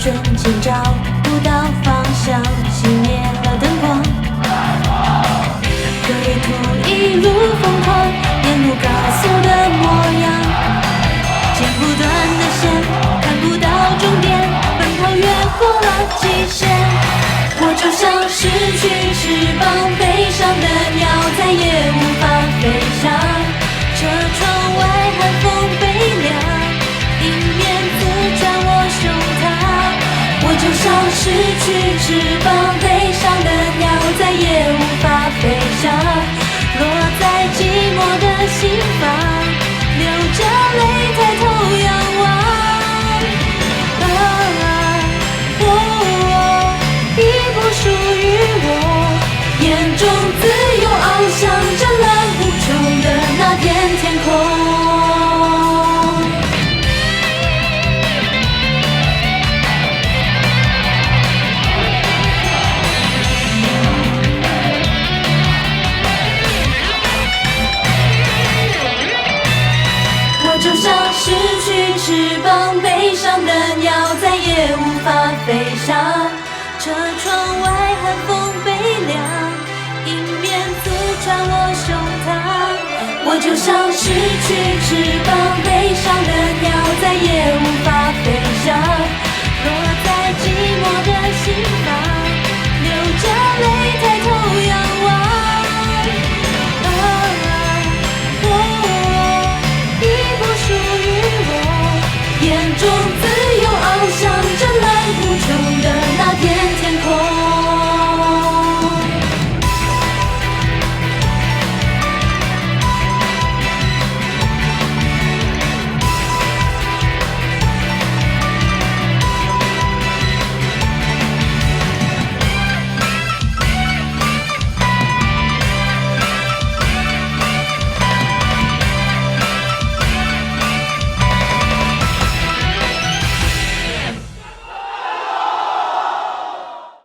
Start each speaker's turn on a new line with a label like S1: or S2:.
S1: 瞬间找不到方向，熄灭了灯光。归途一路疯狂，沿路高速的模样，剪不断的线，看不到终点，奔跑越过了极限。我就像失去翅膀悲伤的鸟，再也无法飞翔。车窗外寒风悲凉，迎面刺穿我胸膛。我就像失去翅膀悲伤的鸟，再也无法飞翔。落在寂寞的心房，流着泪抬头仰望。已不属于我，眼中自由翱翔，湛蓝无穷的那片天空。我就像失去翅膀悲伤的鸟，再也无法飞翔。车窗外寒风悲凉，迎面刺穿我胸膛。我就像失去翅膀悲伤的鸟，再也无法飞翔。落在寂寞的心房，流着泪抬头仰望。已不属于我，眼中自